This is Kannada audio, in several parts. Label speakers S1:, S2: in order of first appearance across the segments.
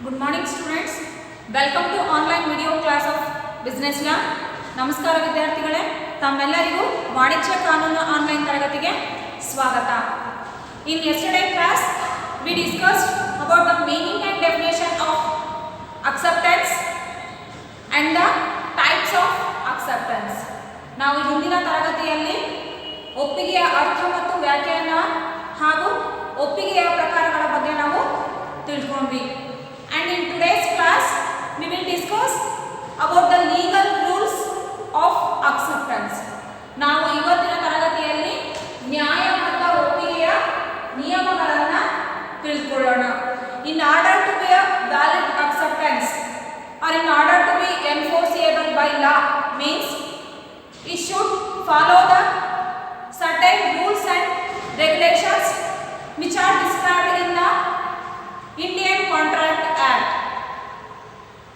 S1: Good morning students. Welcome to online video class of Business Lab. ನಮಸ್ಕಾರ ವಿದ್ಯಾರ್ಥಿಗಳೇ, ತಮ್ಮೆಲ್ಲರಿಗೂ ವಾಣಿಜ್ಯ ಕಾನೂನು ಆನ್ಲೈನ್ ತರಗತಿಗೆ ಸ್ವಾಗತ. In yesterday class we discussed about the meaning and definition of acceptance and the types of acceptance. ನಾವು ಹಿಂದಿನ ತರಗತಿಯಲ್ಲಿ ಒಪ್ಪಿಗೆಯ ಅರ್ಥ ಮತ್ತು ವ್ಯಾಖ್ಯಾನ ಹಾಗೂ ಒಪ್ಪಿಗೆಯ ಪ್ರಕಾರಗಳ ಬಗ್ಗೆ ನಾವು ತಿಳ್ಕೊಂಡ್ವಿ. And in today's class we will discuss about the legal rules of acceptance. ನಾವು ಇವತ್ತಿನ ತರಗತಿಯಲ್ಲಿ ನ್ಯಾಯಬದ್ಧ ಒಪ್ಪಿಗೆಯ ನಿಯಮಗಳನ್ನು ತಿಳ್ಕೊಳ್ಳೋಣ. In order to be a valid acceptance or in order to be enforceable by law means it should follow the certain rules and regulations which are described in the Indian Contract Act.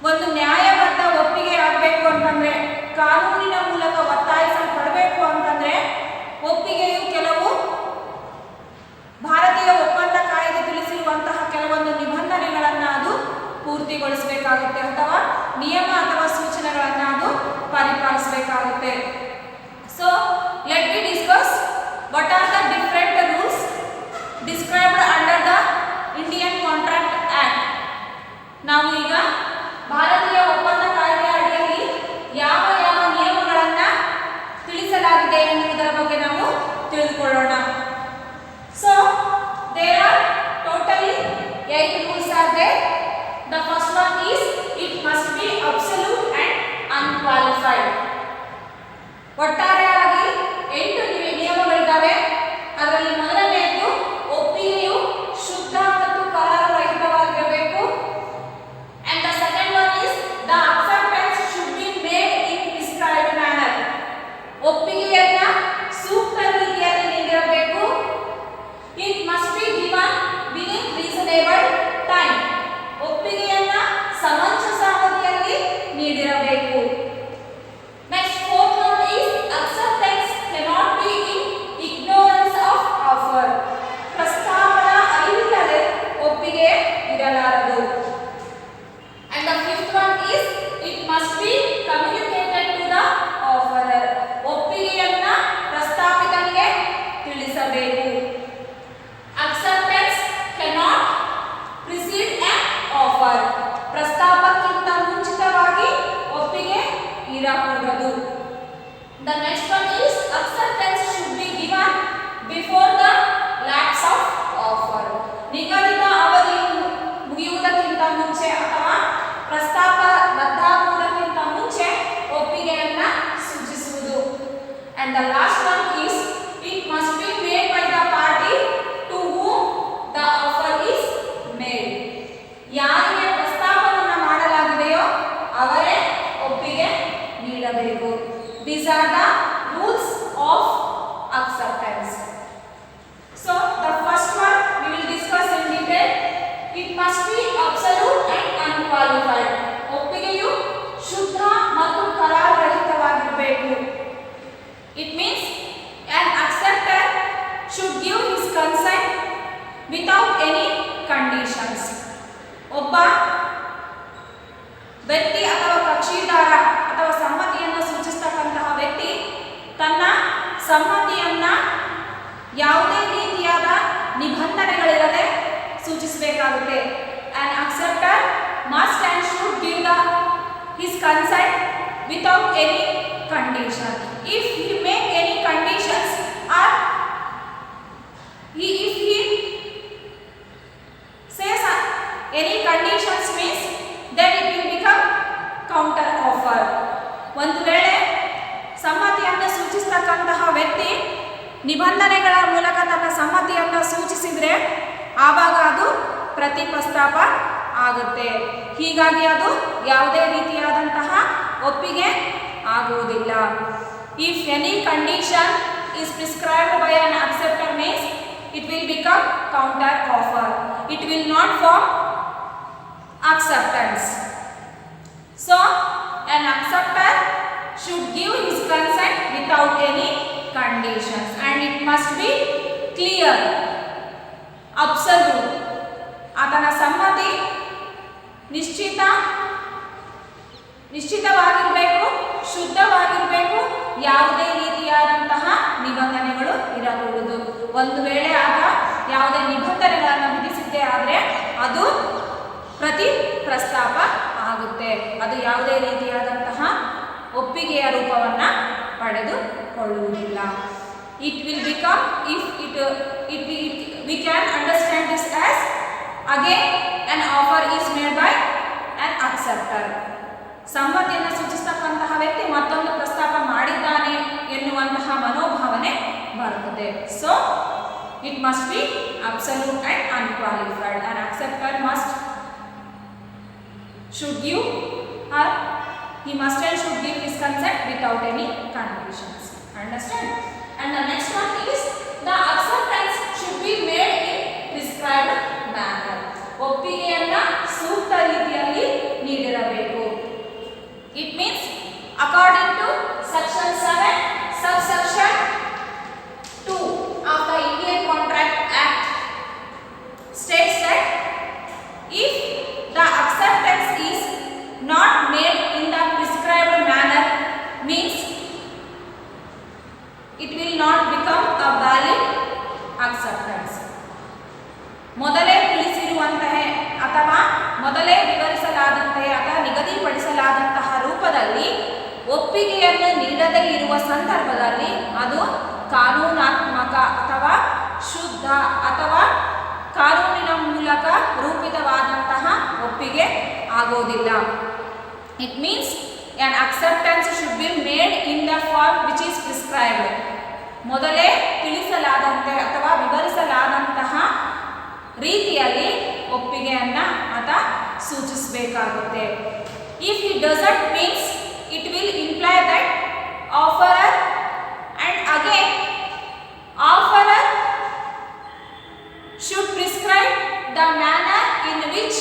S1: ಒಂದು ನ್ಯಾಯಬದ್ಧ ಒಪ್ಪಿಗೆ ಆಗಬೇಕು ಅಂತಂದ್ರೆ, ಕಾನೂನಿನ ಮೂಲಕ ಒತ್ತಾಯಿಸಲ್ಪಡಬೇಕು ಅಂತಂದ್ರೆ ಒಪ್ಪಿಗೆಯು ಕೆಲವು ಭಾರತೀಯ ಒಪ್ಪಂದ ಕಾಯ್ದೆ ತಿಳಿಸಿರುವಂತಹ ಕೆಲವೊಂದು ನಿಬಂಧನೆಗಳನ್ನು ಅದು ಪೂರ್ತಿಗೊಳಿಸಬೇಕಾಗುತ್ತೆ ಅಥವಾ ನಿಯಮ ಅಥವಾ ಸೂಚನೆಗಳನ್ನು ಅದು ಪರಿಪಾಲಿಸಬೇಕಾಗುತ್ತೆ. So let me discuss what are the different rules described under the Indian contract act. ನಾವು ಈಗ ಭಾರತೀಯ ಒಪ್ಪಂದ ಕಾಯ್ದೆ ಅಡಿಯಲ್ಲಿ ಯಾವ ಯಾವ ನಿಯಮಗಳನ್ನು ತಿಳಿಸಲಾಗಿದೆ ಎನ್ನುವುದರ ಬಗ್ಗೆ ನಾವು ತಿಳಿದುಕೊಳ್ಳೋಣ. So there are totally 8 rules are there. The first one is it must be absolute and unqualified. ಒಟ್ಟಾರೆಯಾಗಿ 8 ನಿಯಮಗಳಿದ್ದಾವೆ. ಅದರಲ್ಲಿ ಮೊದಲನೆಯದು ಒಪ್ಪಿಗೆಯು ಶುದ್ಧ ಮತ್ತು ಕರಾರುರಹಿತವಾಗಿರಬೇಕು. And the second one is the acceptance should be made in prescribed manner. ಒಪ್ಪಿಗೆಯನ್ನ ಸೂಕ್ತ ರೀತಿಯಲ್ಲಿ ನೀಡಿರಬೇಕು. It must be given within reasonable time. ಒಪ್ಪಿಗೆಯನ್ನ ಸಮಂಜಸ ಅವಧಿಯಲ್ಲಿ ನೀಡಿರಬೇಕು. Next, fourth one is acceptance cannot be in ignorance of offer. ಪ್ರಸ್ತಾವದ ಅರಿವಿಲ್ಲದೆ ಒಪ್ಪಿಗೆ ಇರಲಾರದು. And the fifth one is it must be communicated to the offerer. ಒಪ್ಪಿಗೆಯನ್ನ ಪ್ರಸ್ತಾಪಿತನಿಗೆ ತಿಳಿಸಬೇಕು. Acceptance cannot precede an offer. ಪ್ರಸ್ತಾಪಕ್ಕಿಂತ ಮುಂಚಿತವಾಗಿ ಒಪ್ಪಿಗೆ ಇರಕೂಡದು. The next one is acceptance should be given before the lapse of offer. ನಿಗದಿತ ಅವಧಿಯು ಮುಗಿಯುವುದಕ್ಕಿಂತ ಮುಂಚೆ ಅಥವಾ ಪ್ರಸ್ತಾಪ ರದ್ದಾಗುವುದಕ್ಕಿಂತ ಮುಂಚೆ ಒಪ್ಪಿಗೆಯನ್ನ ಸೂಚಿಸುವುದು. And the last one is it must be made by the party to whom the offer is made. ಯಾರಿಗೆ ಪ್ರಸ್ತಾಪವನ್ನು ಮಾಡಲಾಗಿದೆಯೋ ಅವರೇ ಒಪ್ಪಿಗೆ ನೀಡಬೇಕು. These are the rules of acceptance. So the first one we will discuss in detail. It must be absolute and unqualified. ಒಪ್ಪಿಗೆಯು ಶುದ್ಧ ಮತ್ತು ಕರಾರುರಹಿತವಾಗಿರಬೇಕು. It means an acceptor should give his consent without any conditions. ಒಬ್ಬ ವ್ಯಕ್ತಿ ಅಥವಾ ಕಕ್ಷಿದಾರ ಅಥವಾ ಸಮ್ಮತಿಯನ್ನು ಸೂಚಿಸತಕ್ಕಂತಹ ವ್ಯಕ್ತಿ ತನ್ನ ಸಮ್ಮತಿಯನ್ನ ಯಾವುದೇ ರೀತಿಯಾದ ನಿಬಂಧನೆಗಳಿರದೆ ಸೂಚಿಸಬೇಕಾಗುತ್ತೆ. An acceptor must and should give his consent without any condition. If he make any conditions or if he says any conditions means then it will become counter offer. ಒಂದು ವೇಳೆ ಸಮ್ಮತಿಯನ್ನು ಸೂಚಿಸತಕ್ಕಂತಹ ವ್ಯಕ್ತಿ ನಿಬಂಧನೆಗಳ ಮೂಲಕ ತನ್ನ ಸಮ್ಮತಿಯನ್ನು ಸೂಚಿಸಿದರೆ ಆವಾಗ ಅದು ಪ್ರತಿ ಪ್ರಸ್ತಾಪ ಆಗುತ್ತೆ. ಹೀಗಾಗಿ ಅದು ಯಾವುದೇ ರೀತಿಯಾದಂತಹ ಒಪ್ಪಿಗೆ ಆಗುವುದಿಲ್ಲ. If any condition is prescribed by an acceptor means it will become counter offer. It will not form acceptance. So an acceptor should give his consent without any conditions and it must be clear, absolute. ಆತನ ಸಮ್ಮತಿ ನಿಶ್ಚಿತವಾಗಿರಬೇಕು, ಶುದ್ಧವಾಗಿರಬೇಕು, ಯಾವುದೇ ರೀತಿಯಾದಂತಹ ನಿಬಂಧನೆಗಳು ಇರಕೂಡದು. ಒಂದು ವೇಳೆ ಆಗ ಯಾವುದೇ ನಿಬಂಧನೆಗಳನ್ನು ವಿಧಿಸಿದ್ದೇ ಆದರೆ ಅದು ಪ್ರಸ್ತಾಪ ಆಗುತ್ತೆ. ಅದು ಯಾವುದೇ ರೀತಿಯಾದಂತಹ ಒಪ್ಪಿಗೆಯ ರೂಪವನ್ನು ಪಡೆದುಕೊಳ್ಳುವುದಿಲ್ಲ. It will become, if we can understand this as again an offer is made by an acceptor. ಸಮ್ಮತಿಯನ್ನು ಸೂಚಿಸತಕ್ಕಂತಹ ವ್ಯಕ್ತಿ ಮತ್ತೊಂದು ಪ್ರಸ್ತಾಪ ಮಾಡಿದ್ದಾನೆ ಎನ್ನುವಂತಹ ಮನೋಭಾವನೆ ಬರುತ್ತದೆ. So it must be absolute and unqualified. An acceptor should give or he must and should give his consent without any conditions. Understand? And the next one is the acceptance should be made in prescribed manner. ಒಪ್ಪಿಗೆಯನ್ನ ಸೂಕ್ತ ರೀತಿಯಲ್ಲಿ ನೀಡಿರಬೇಕು. It means according to section 7 subsection 2 of the Indian Contract Act states that if the acceptance is not made in the prescribed manner means it will not become a valid acceptance. ಮೊದಲೇ ತಿಳಿಸಿರುವಂತಹ ಅಥವಾ ಮೊದಲೇ ವಿವರಿಸಲಾದಂತಹ ಅಥವಾ ನಿಗದಿಪಡಿಸಲಾದಂತಹ ರೂಪದಲ್ಲಿ ಒಪ್ಪಿಗೆಯನ್ನು ನೀಡದೇ ಇರುವ ಸಂದರ್ಭದಲ್ಲಿ ಅದು ಕಾನೂನಾತ್ಮಕ ಅಥವಾ ಶುದ್ಧ ಅಥವಾ ಕಾನೂನಿನ ಮೂಲಕ ರೂಪಿತವಾದಂತಹ ಒಪ್ಪಿಗೆ ಆಗೋದಿಲ್ಲ. It means an acceptance should be made in the form which is prescribed. ಮೊದಲೇ ತಿಳಿಸಲಾದಂತೆ ಅಥವಾ ವಿವರಿಸಲಾದಂತಹ ರೀತಿಯಲ್ಲಿ ಒಪ್ಪಿಗೆಯನ್ನ ಆತ ಸೂಚಿಸಬೇಕಾಗುತ್ತೆ. If he doesn't means it will imply that offerer and again offerer should prescribe the manner in which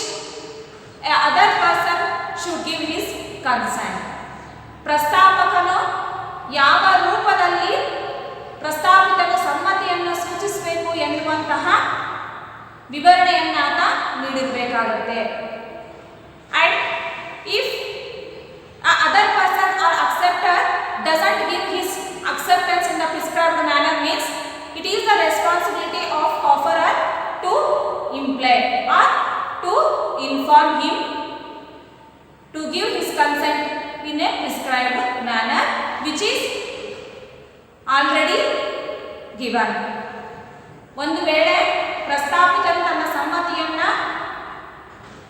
S1: a other person should give his consent. ಪ್ರಸ್ತಾಪಕನು ಯಾವ ರೂಪದಲ್ಲಿ ಪ್ರಸ್ತಾಪಿತನು ಸಮ್ಮತಿಯನ್ನು ಸೂಚಿಸಬೇಕು ಎನ್ನುವಂತಹ ವಿವರಣೆಯನ್ನು ಆತ ನೀಡಿರಬೇಕಾಗುತ್ತೆ. And if a other person or acceptor doesn't give his acceptance in the prescribed manner means it is the responsibility of offerer to imply or to inform him to give his consent in a prescribed manner which is already given. ಒಂದು ವೇಳೆ ಪ್ರಸ್ತಾಪಿತನು ತನ್ನ ಸಮ್ಮತಿಯನ್ನ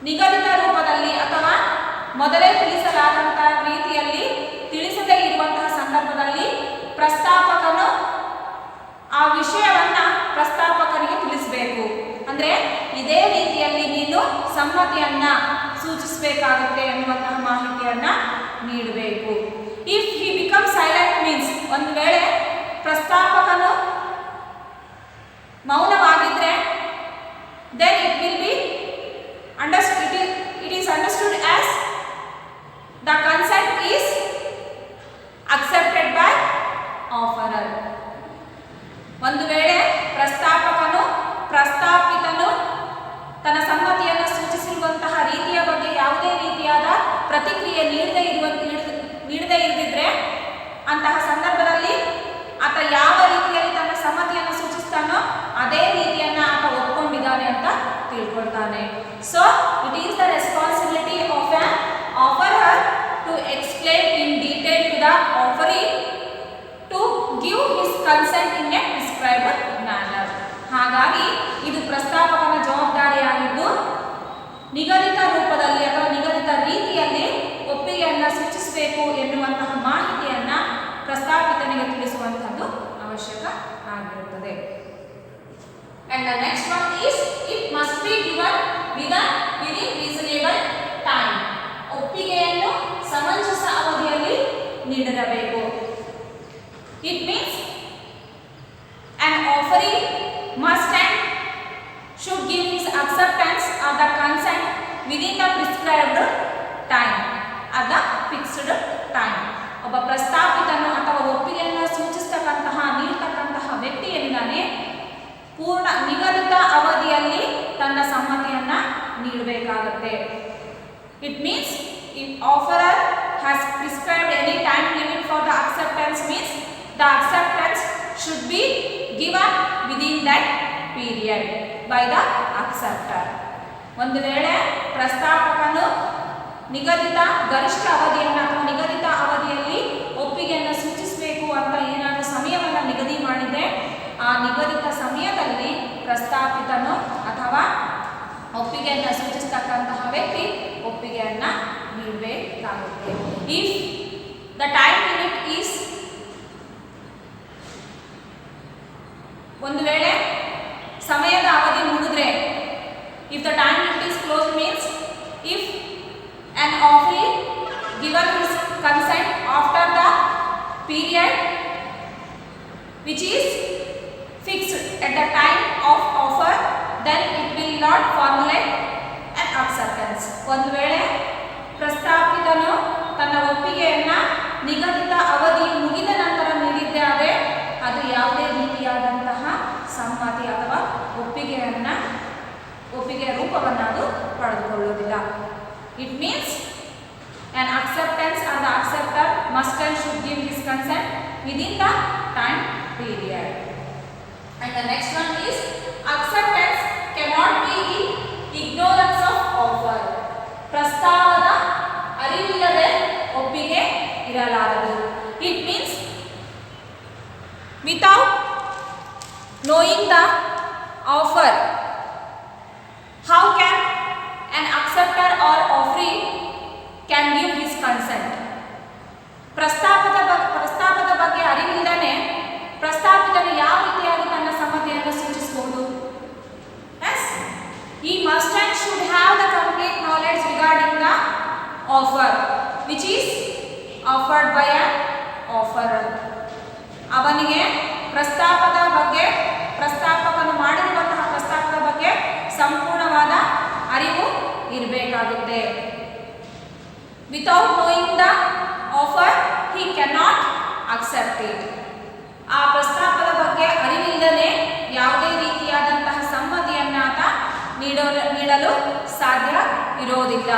S1: ನಿಗದಿತ ರೂಪದಲ್ಲಿ ಅಥವಾ ಮೊದಲೇ ತಿಳಿಸಲಾದಂತಹ ರೀತಿಯಲ್ಲಿ ತಿಳಿಸದೇ ಇರುವಂತಹ ಸಂದರ್ಭದಲ್ಲಿ ಪ್ರಸ್ತಾಪಕನು ಆ ವಿಷಯವನ್ನ ಪ್ರಸ್ತಾಪಕನಿಗೆ ತಿಳಿಸಬೇಕು. ಅಂದ್ರೆ ಇದೇ ರೀತಿಯಲ್ಲಿ ನೀನು ಸಮ್ಮತಿಯನ್ನ ಸೂಚಿಸಬೇಕಾಗುತ್ತೆ ಎನ್ನುವಂತಹ ಮಾಹಿತಿಯನ್ನ ನೀಡಬೇಕು. If he become silent means ಒಂದು ವೇಳೆ ಪ್ರಸ್ತಾಪಕನು ಮೌನವಾಗಿದ್ರೆ then it will be understood, it is understood as the consent is accepted by offerer. ಒಂದು ವೇಳೆ ಪ್ರಸ್ತಾಪಿತನು ತನ್ನ ಸಮ್ಮತಿಯನ್ನು ಸೂಚಿಸಿರುವಂತಹ ರೀತಿಯ ಬಗ್ಗೆ ಯಾವುದೇ ರೀತಿಯಾದ ಪ್ರತಿಕ್ರಿಯೆ ನೀಡದೇ ಇರದಿದ್ರೆ ಅಂತಹ ಸಂದರ್ಭದಲ್ಲಿ ಆತ ಯಾವ ರೀತಿಯಲ್ಲಿ ತನ್ನ ಸಮ್ಮತಿಯನ್ನು ಸೂಚಿಸ್ತಾನೋ ಅದೇ ರೀತಿಯನ್ನ ಆತ ಒಪ್ಕೊಂಡಿದ್ದಾನೆ ಅಂತ ತಿಳ್ಕೊಳ್ತಾನೆ. So it is the responsibility of an offerer to explain in detail to the offeree to give his consent in a prescribed manner. ಹಾಗಾಗಿ ಇದು ಪ್ರಸ್ತಾಪಕನ ಜವಾಬ್ದಾರಿಯಾಗಿದ್ದು ನಿಗದಿತ ರೂಪದಲ್ಲಿ ಅಥವಾ ನಿಗದಿತ ರೀತಿಯಲ್ಲಿ ಒಪ್ಪಿಗೆಯನ್ನು ಸೂಚಿಸಬೇಕು ಎನ್ನುವಂತಹ ಮಾಹಿತಿಯನ್ನ ಪ್ರಸ್ತಾಪಿತನಿಗೆ ತಿಳಿಸುವಂಥದ್ದು ಅವಶ್ಯಕ ಆಗಿರುತ್ತದೆ. And the next one is it must be given within reasonable time. ಒಪ್ಪಿಗೆಯನ್ನು ಸಮಂಜಸ ಅವಧಿಯಲ್ಲಿ ನೀಡಬೇಕು. It means an offeree must and should give his acceptance or the consent within the prescribed time or the fixed time. ಒಬ್ಬ ಪ್ರಸ್ತಾಪಿತನು ಅಥವಾ ಒಪ್ಪಿಗೆಯನ್ನು ಸೂಚಿಸತಕ್ಕಂತಹ ನೀಡತಕ್ಕಂತಹ ವ್ಯಕ್ತಿ ಏನಿದ್ದಾನೆ ಪೂರ್ಣ ನಿಗದಿತ ಅವಧಿಯಲ್ಲಿ ತನ್ನ ಸಮ್ಮತಿಯನ್ನ ನೀಡಬೇಕಾಗುತ್ತೆ. It means if offerer has prescribed any time limit for the acceptance means the acceptance should be given within that period by the acceptor. ಒಂದು ವೇಳೆ ಪ್ರಸ್ತಾಪಕನು ನಿಗದಿತ ಗರಿಷ್ಠ ಅವಧಿಯನ್ನು ಅಥವಾ ನಿಗದಿತ ಅವಧಿಯಲ್ಲಿ ಒಪ್ಪಿಗೆಯನ್ನು ಸೂಚಿಸಬೇಕು ಅಂತ ಏನಾದರೂ ಸಮಯವನ್ನು ನಿಗದಿ ಮಾಡಿದೆ, ಆ ನಿಗದಿತ ಸಮಯದಲ್ಲಿ ಪ್ರಸ್ತಾಪಿತನು ಅಥವಾ ಒಪ್ಪಿಗೆಯನ್ನು ಸೂಚಿಸತಕ್ಕಂತಹ ವ್ಯಕ್ತಿ ಒಪ್ಪಿಗೆಯನ್ನು ನೀಡಬೇಕಾಗುತ್ತೆ. If the time limit is, ಒಂದು ವೇಳೆ ಸಮಯದ ಅವಧಿ ಮುಗಿದ್ರೆ, if the time limit is close means if an offeree given his consent after the period which is fixed at the time of offer, then it will not formulate an acceptance. ಒಂದು ವೇಳೆ ಪ್ರಸ್ತಾಪಿತನು ತನ್ನ ಒಪ್ಪಿಗೆಯನ್ನು ನಿಗದಿತ ಅವಧಿ ಮುಗಿದ ನಂತರ ನೀಡಿದ್ದೇ ಆದರೆ ಅದು ಯಾವುದೇ ರೀತಿಯಾದಂತಹ ಸಮ್ಮತಿ ಅಥವಾ ಒಪ್ಪಿಗೆಯ ರೂಪವನ್ನು ಅದು ಪಡೆದುಕೊಳ್ಳುವುದಿಲ್ಲ. It means an acceptance or the acceptor must and should give his consent within the time period. And the next one is acceptance cannot be in ignorance of offer. ಪ್ರಸ್ತಾವದ ಅರಿವಿಲ್ಲದೆ ಒಪ್ಪಿಗೆ ಇರಲಾರದು. It means without knowing the offer, how can an acceptor or offeree can give his consent? ಪ್ರಸ್ತಾಪದ ಬಗ್ಗೆ ಅರಿವಿಲ್ಲದೆ ಪ್ರಸ್ತಾಪಿತನು ಯಾವ ರೀತಿಯಾಗಿ ತನ್ನ ಸಮ್ಮತಿಯನ್ನು ಸೂಚಿಸಬಹುದು? Yes, he must and should have the complete knowledge regarding the offer which is offered by an offerer. ಅವನಿಗೆ ಪ್ರಸ್ತಾಪಕನು ಮಾಡಿರುವಂತಹ ಪ್ರಸ್ತಾಪದ ಬಗ್ಗೆ ಸಂಪೂರ್ಣವಾದ ಅರಿವು ಇರಬೇಕಾಗುತ್ತೆ. Without knowing the offer he cannot accept it. ಆ ಪ್ರಸ್ತಾಪದ ಬಗ್ಗೆ ಅರಿವಿಲ್ಲದೆ ಯಾವುದೇ ರೀತಿಯಾದಂತಹ ಸಮ್ಮತಿಯನ್ನು ಆತ ನೀಡಲು ಸಾಧ್ಯ ಇರೋದಿಲ್ಲ.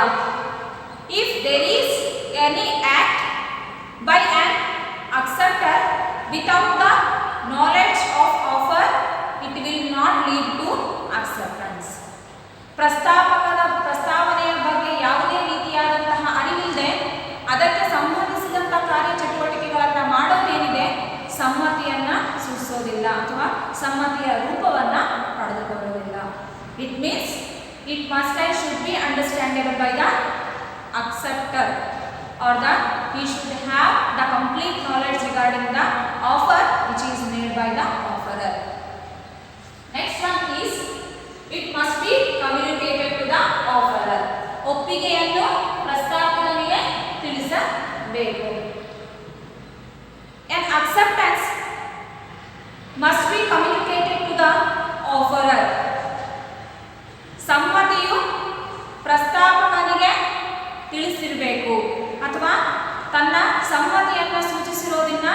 S1: If there is any act by an acceptor without the knowledge of offer it will not lead to acceptance. ಪ್ರಸ್ತಾವನೆಯ ಬಗ್ಗೆ ಯಾವುದೇ ರೀತಿಯಾದಂತಹ ಅರಿವಿಲ್ಲದೆ ಅದಕ್ಕೆ ಸಂಬಂಧಿಸಿದಂಥ ಕಾರ್ಯಚಟುವಟಿಕೆಗಳನ್ನು ಮಾಡೋದೇನಿದೆ ಸಮ್ಮತಿಯನ್ನು ಸೂಚಿಸೋದಿಲ್ಲ ಅಥವಾ ಸಮ್ಮತಿಯ ರೂಪವನ್ನು ಪಡೆದುಕೊಳ್ಳೋದಿಲ್ಲ. It means it must and should be understandable by the acceptor or he should have the complete knowledge regarding the offer which is made by the offerer. Next one is it must be communicated to the offerer. ಒಪ್ಪಿಗೆಯನ್ನು ಪ್ರಸ್ತಾಪಕನಿಗೆ ತಿಳಿಸಬೇಕು. An acceptance must be communicated to the offerer. ಸಮ್ಮತಿಯು ಪ್ರಸ್ತಾಪಕನಿಗೆ ತಿಳಿಸಿರಬೇಕು ಅಥವಾ ತನ್ನ ಸಮ್ಮತಿಯನ್ನು ಸೂಚಿಸಿರೋದನ್ನ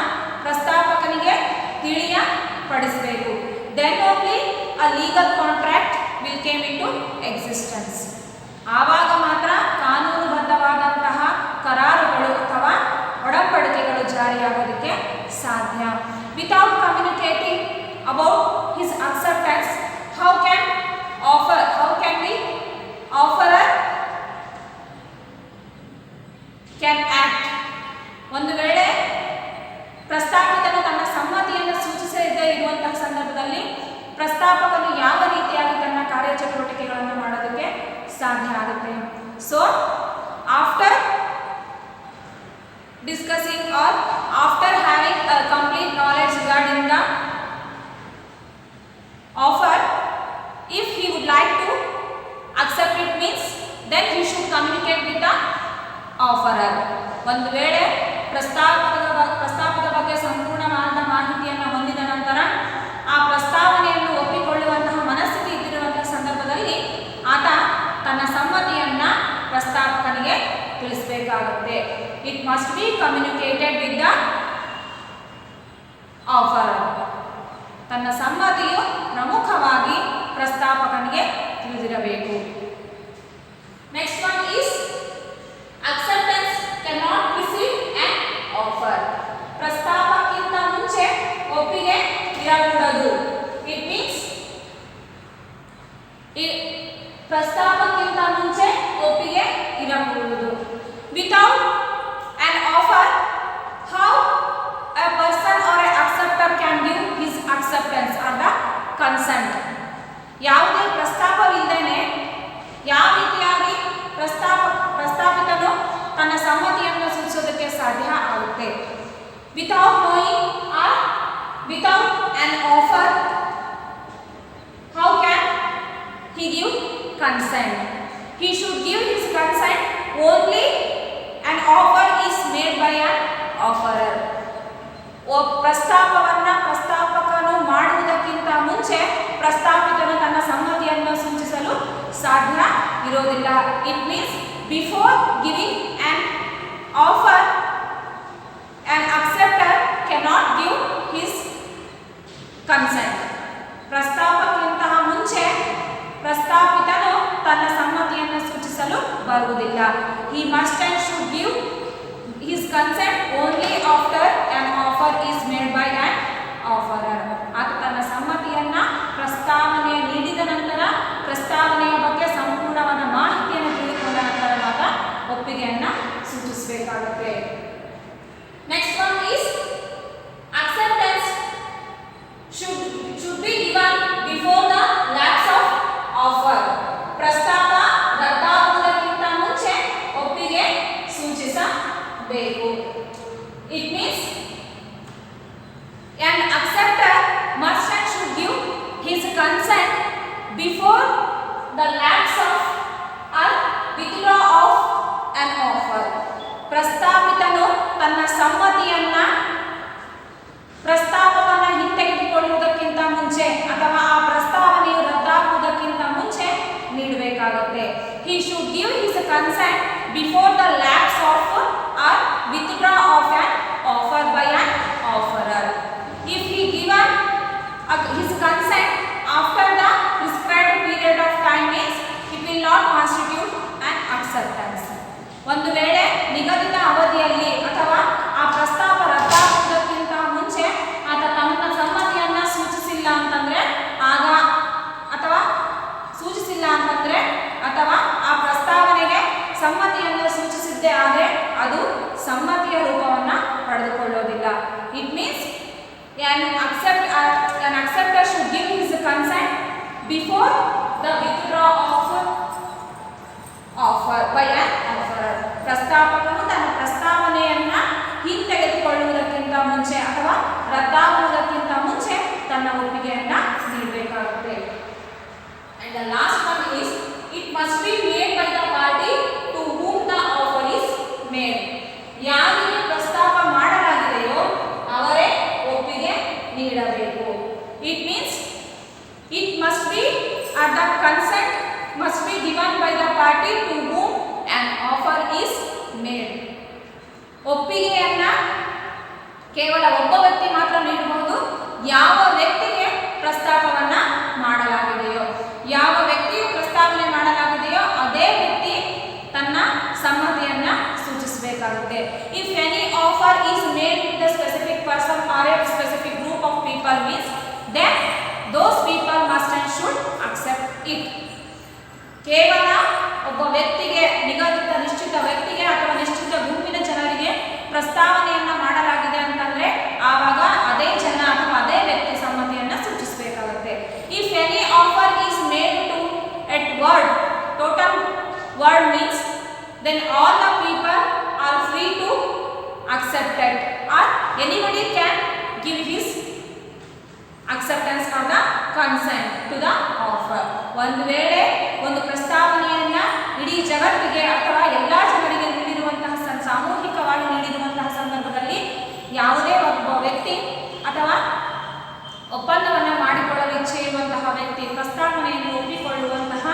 S1: ಪ್ರಸ್ತಾಪಕನಿಗೆ ತಿಳಿಯಪಡಿಸಬೇಕು. Then only a legal contract will came into existence. ಆವಾಗ ಮಾತ್ರ ಕಾನೂನುಬದ್ಧವಾದಂತಹ ಕರಾರುಗಳು ಅಥವಾ ಒಡಂಬಡಿಕೆಗಳು ಜಾರಿಯಾಗೋದಕ್ಕೆ ಸಾಧ್ಯ. Without communicating about his acceptance how can we offerer can act. ಒಂದು ವೇಳೆ ಪ್ರಸ್ತಾಪಿತನು ತನ್ನ ಸಮ್ಮತಿಯನ್ನು ಸೂಚಿಸದೇ ಇರುವಂತಹ ಸಂದರ್ಭದಲ್ಲಿ ಪ್ರಸ್ತಾಪಕನು ಯಾವ ರೀತಿಯಾಗಿ ತನ್ನ ಕಾರ್ಯಚಟುವಟಿಕೆಗಳನ್ನು ಮಾಡೋದಕ್ಕೆ ಸಾಧ್ಯ ಆಗುತ್ತೆ. So after discussing or after having a complete knowledge regarding the offer, if he would like to accept it means then he should communicate with the offerer. ಒಂದು ವೇಳೆ ಪ್ರಸ್ತಾಪದ ಬಗ್ಗೆ ಸಂಪೂರ್ಣವಾದ ಮಾಹಿತಿಯನ್ನು ಹೊಂದಿದ ನಂತರ ಆ ಪ್ರಸ್ತಾವನೆಯನ್ನು ಒಪ್ಪಿಕೊಳ್ಳುವಂತಹ ಮನಸ್ಥಿತಿ ಇದ್ದಿರುವಂತಹ ಸಂದರ್ಭದಲ್ಲಿ ಆತ ತನ್ನ ಸಮ್ಮತಿಯನ್ನು ಪ್ರಸ್ತಾಪಕನಿಗೆ ತಿಳಿಸಬೇಕಾಗುತ್ತೆ. It must be communicated with the offerer. ತನ್ನ ಸಮ್ಮತಿಯು ಪ್ರಮುಖವಾಗಿ ಪ್ರಸ್ತಾಪಕನಿಗೆ ತಿಳಿದಿರಬೇಕು. ನೆಕ್ಸ್ಟ್ ಒನ್ ಈಸ್ ಪ್ರಸ್ತಾಪಕ್ಕಿಂತ ಮುಂಚೆ ಒಪ್ಪಿಗೆ ಇರಬಹುದು. Without an offer, how a person or a acceptor can give his acceptance or the consent. ಯಾವುದೇ ಪ್ರಸ್ತಾಪವಿಲ್ಲದೇನೆ ಯಾವ ರೀತಿಯಾಗಿ ಪ್ರಸ್ತಾಪಿತನು ತನ್ನ ಸಮ್ಮತಿಯನ್ನು ಸೂಚಿಸೋದಕ್ಕೆ ಸಾಧ್ಯ ಆಗುತ್ತೆ. Without knowing or without an offer, how can he give consent? He should give his consent only an offer is made by an offerer. ಪ್ರಸ್ತಾಪಕನು ಮಾಡುವುದಕ್ಕಿಂತ ಮುಂಚೆ ಪ್ರಸ್ತಾಪಿತನು ತನ್ನ ಸಮ್ಮತಿಯನ್ನು ಸೂಚಿಸಲು ಸಾಧ್ಯ ಇರೋದಿಲ್ಲ. It means before giving an offer, an acceptor cannot give his consent. ಪ್ರಸ್ತಾಪಕ್ಕಿಂತ ಮುಂಚೆ ಪ್ರಸ್ತಾಪಿತನು ತನ್ನ ಸಮ್ಮತಿಯನ್ನು ಸೂಚಿಸಲು ಬರುವುದಿಲ್ಲ. He must and should give his consent only after an offer is made by an offerer. ಆತ ತನ್ನ ಸಮ್ಮತಿಯನ್ನ ಪ್ರಸ್ತಾವನೆ ನೀಡಿದ ನಂತರ ಪ್ರಸ್ತಾವನೆಯ ಬಗ್ಗೆ ಸಂಪೂರ್ಣವಾದ ಮಾಹಿತಿಯನ್ನು ತಿಳಿದುಕೊಂಡ ನಂತರ ಮಾತ್ರ ಒಪ್ಪಿಗೆಯನ್ನ ಸೂಚಿಸಬೇಕಾಗುತ್ತೆ. Next one is acceptance should be given before the lapse of offer. ಪ್ರಸ್ತಾಪ ರದ್ದಾಗುವುದಕ್ಕಿಂತ ಮುಂಚೆ ಒಪ್ಪಿಗೆ ಸೂಚಿಸಬೇಕು. It means an acceptor must and should give his consent before the lapse of or withdrawal of an offer. ಪ್ರಸ್ತಾಪಿತನು ತನ್ನ ಪ್ರಸ್ತಾಪವನ್ನು ಹಿಂತೆಗೆದುಕೊಳ್ಳುವುದಕ್ಕಿಂತ ಮುಂಚೆ ಅಥವಾ ಆ ಪ್ರಸ್ತಾವನೆಯು ರದ್ದಾಗುವುದಕ್ಕಿಂತ ಮುಂಚೆ ನೀಡಬೇಕಾಗುತ್ತೆ. He should give his consent before the lapse of or withdrawal of an offer by an offerer. If he given his consent after the prescribed period of time means it will not constitute an acceptance. ಒಂದು ವೇಳೆ ನಿಗದಿತ ಅವಧಿಯಲ್ಲಿ ಅಥವಾ ಆ ಪ್ರಸ್ತಾಪ ರದ್ದಾಗುವುದಕ್ಕಿಂತ ಮುಂಚೆ ಆತ ತನ್ನ ಸಮ್ಮತಿಯನ್ನ ಸೂಚಿಸಿಲ್ಲ ಅಂತಂದ್ರೆ ಅಥವಾ ಆ ಪ್ರಸ್ತಾವನೆಗೆ ಸಮ್ಮತಿಯನ್ನು ಸೂಚಿಸಿದ್ದೇ ಆದರೆ ಅದು ಸಮ್ಮತಿಯ ರೂಪವನ್ನು ಪಡೆದುಕೊಳ್ಳೋದಿಲ್ಲ. It means an acceptor should give his consent before the withdrawal of offer by an offerer. ಪ್ರಸ್ತಾಪಕನು ತನ್ನ ಪ್ರಸ್ತಾವನೆಯನ್ನ ಹಿಂತೆಗೆದುಕೊಳ್ಳುವುದಕ್ಕಿಂತ ಮುಂಚೆ ಅಥವಾ ರದ್ದಾಗುವುದಕ್ಕಿಂತ ಮುಂಚೆ ತನ್ನ ಒಪ್ಪಿಗೆಯನ್ನ ನೀಡಬೇಕಾಗುತ್ತೆ. And the last one is it must be made by the party to whom the offer is made. ಯಾರಿಗೆ ಪ್ರಸ್ತಾಪ ಮಾಡಲಾಗಿದೆಯೋ ಅವರೇ ಒಪ್ಪಿಗೆ ನೀಡಬೇಕು. It means it must be the consent must be given by the party to whom an offer is made. ಒಪ್ಪಿಗೆಯನ್ನ ಕೇವಲ ಒಬ್ಬ ವ್ಯಕ್ತಿ ಮಾತ್ರ ನೀಡಬಹುದು. ಯಾವ ವ್ಯಕ್ತಿಗೆ ಪ್ರಸ್ತಾಪವನ್ನ ಮಾಡಲಾಗಿದೆಯೋ, ಯಾವ ವ್ಯಕ್ತಿಯು ಪ್ರಸ್ತಾವನೆ ಮಾಡಲಾಗಿದೆಯೋ ಅದೇ ವ್ಯಕ್ತಿ ತನ್ನ ಸಮ್ಮತಿಯನ್ನ ಸೂಚಿಸಬೇಕಾಗುತ್ತೆ. If any offer is made to the specific person or a specific group of people means then those people must and should accept it. ಕೇವಲ ಒಬ್ಬ ವ್ಯಕ್ತಿಗೆ ನಿಶ್ಚಿತ ವ್ಯಕ್ತಿಗೆ ಅಥವಾ ನಿಶ್ಚಿತ ಗುಂಪಿನ ಜನರಿಗೆ ಪ್ರಸ್ತಾವನೆಯನ್ನ ಮಾಡಲಾಗಿದೆ ಅಂತಂದ್ರೆ ಆವಾಗ ಅದೇ ಜನ ಅಥವಾ ಅದೇ ವ್ಯಕ್ತಿ ಸಮ್ಮತಿಯನ್ನ ಸೂಚಿಸಬೇಕಾಗುತ್ತೆ. If any offer is made to at word, total word means then all the people are free to accept it or anybody can give his acceptance or the consent to the offer. ಒಂದು ವೇಳೆ ಒಂದು ಪ್ರಸ್ತಾವನೆಯನ್ನ ಇಡೀ ಜಗತ್ತಿಗೆ ಅಥವಾ ಎಲ್ಲ ಜನರಿಗೆ ನೀಡಿರುವಂತಹ ಸಾಮೂಹಿಕವಾಗಿ ನೀಡಿರುವಂತಹ ಸಂದರ್ಭದಲ್ಲಿ ಯಾವುದೇ ಒಬ್ಬ ವ್ಯಕ್ತಿ ಅಥವಾ ಒಪ್ಪಂದವನ್ನು ಮಾಡಿಕೊಳ್ಳಲು ಇಚ್ಛೆ ಇರುವಂತಹ ವ್ಯಕ್ತಿ, ಪ್ರಸ್ತಾವನೆಯನ್ನು ಒಪ್ಪಿಕೊಳ್ಳುವಂತಹ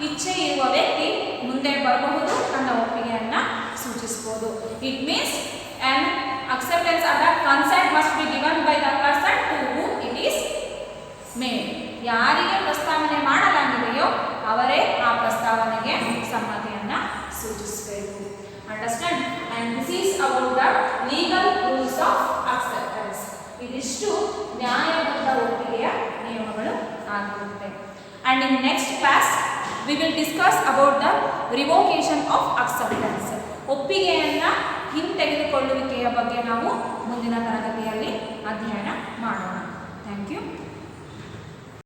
S1: ಇಚ್ಛೆ ಇರುವ ವ್ಯಕ್ತಿ ಮುಂದೆ ಬರಬಹುದು, ತನ್ನ ಒಪ್ಪಿಗೆಯನ್ನ ಸೂಚಿಸಬಹುದು. It means an acceptance or the consent must be given by the person to whom it is made. ಯಾರಿಗೆ ಪ್ರಸ್ತಾವನೆ ಮಾಡಲಾಗಿದೆಯೋ ಅವರೇ ಆ ಪ್ರಸ್ತಾವನೆಗೆ ಸಮ್ಮತಿಯನ್ನ ಸೂಚಿಸಬೇಕು. Understand? And this is about the legal rules of acceptance. ಇದಿಷ್ಟು ನ್ಯಾಯಬದ್ಧ ಒಪ್ಪಿಗೆಯ ನಿಯಮಗಳು ಆಗಿರುತ್ತೆ. And in next class we will discuss about the revocation of acceptance. ಒಪ್ಪಿಗೆಯನ್ನು ಹಿಂತೆಗೆದುಕೊಳ್ಳುವಿಕೆಯ ಬಗ್ಗೆ ನಾವು ಮುಂದಿನ ತರಗತಿಯಲ್ಲಿ ಅಧ್ಯಯನ ಮಾಡೋಣ. Thank you.